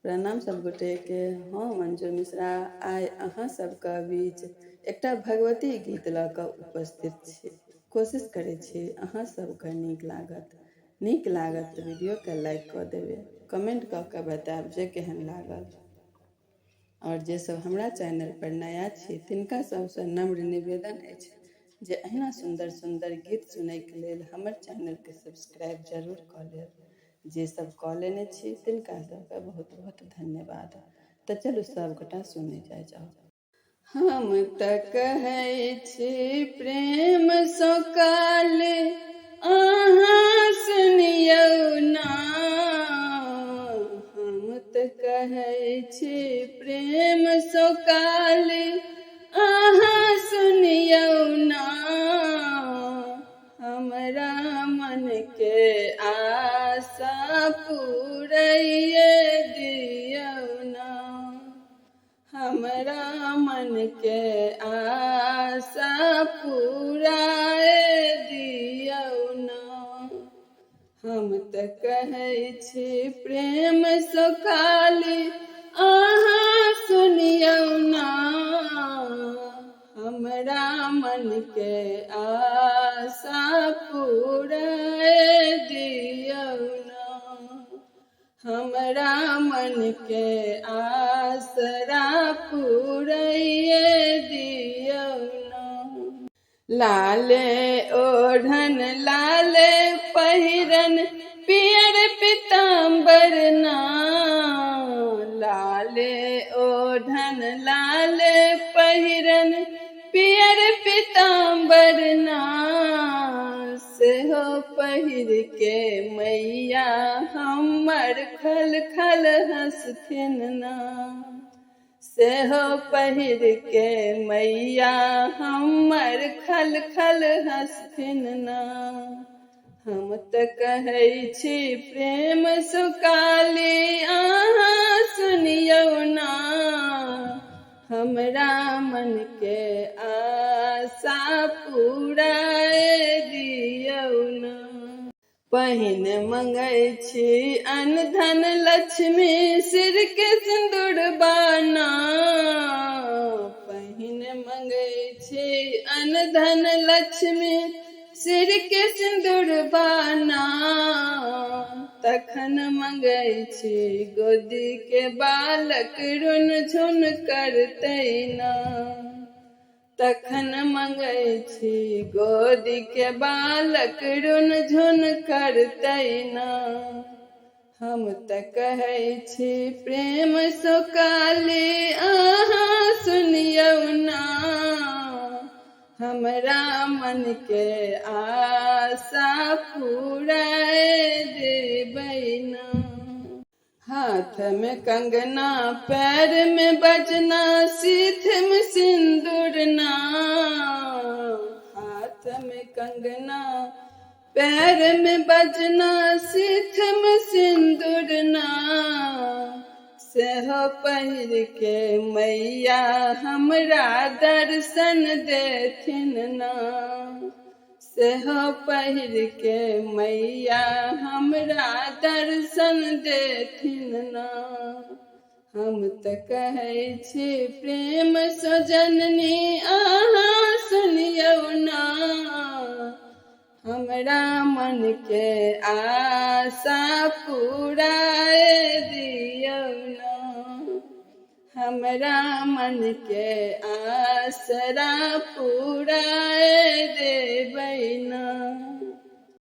प्रणाम सब गोटे के। हाँ, मंजू मिश्रा आइ अहाँ सबके बीच एकटा भगवती गीत लऽ कऽ उपस्थित छी। कोशिश करै छी अहाँ सबके नीक लागत तऽ वीडियोके लाइक कऽ देबै, कमेंट कऽ के बतायब जे केहन लागल। और जे सब हमरा चैनल पर नया छी तिनका सबसँ नम्र निवेदन अछि जे अहिना सुंदर सुंदर गीत सुनैके लेल हमर चैनलके सब्सक्राइब जरूर कऽ लेब। जे सब कऽ लेने छी तिनका सबके बहुत बहुत धन्यवाद। तऽ चलू सबगोटा सुनै जाओ। हम तऽ कहै छी प्रेम सँ काले अहाँ सुनियौ ना। हम तऽ कहै छी प्रेम सँ काले अहाँ सुनियौ ना। हमरा मन के आशा पूराइए दियौ ना। हमरा मन के आशा पूराए दियौ ना। हम तऽ कहै छी प्रेम सँ खाली अहाँ सुनियौ ना। हमरा मन के आशा पूराए दियौ ना। हमरा मन के आसरा पूराइए दियौ ना। लाले ओढ़न लाले पहिरन पियर पीताम्बर ना। लाले ओढ़न लाले पहिरन पियर पीताम्बर ना। सेहो पहिर के मैया हमर खल खल हँसथिन ना। सेहो पहिर के मैया हमर खल खल हँसथिन ना। हम तऽ कहै छी प्रेम सँ काली अहाँ सुनियौ ना। हमरा मन के आशा पूराए दियौ ना। पहिन मंगै छी अन्न धन लक्ष्मी सिर के सिंदूर बाना। पहिन मंगै छी अन्न धन लक्ष्मी सिर के सिंदूर बाना। तखन मंगै छी गोदी के बालक रुन झुन करतै ना। तखन मंगै छी गोदी के बालक रुन झुन करतै ना। हम तऽ कहै छी प्रेम सँ काली अहाँ सुनियौ ना। हमरा मन के आशा पूराए देबै ना। हाथ में कंगना पैर में बजना सीथ में सिंदूर ना। हाथ में कंगना पैर में बजना सीथ में सिंदूर ना। सेहो पहिर के मैया हमरा दर्शन देथिन ना। सेहो पहिर के मैया हमरा दर्शन देथिन ना। हम तऽ कहै छी प्रेम सँ जननी अहाँ सुनियौ ना। हमरा मन के आशा पूराए दियौ ना। हमरा मन के आसरा पूराए देबै ना।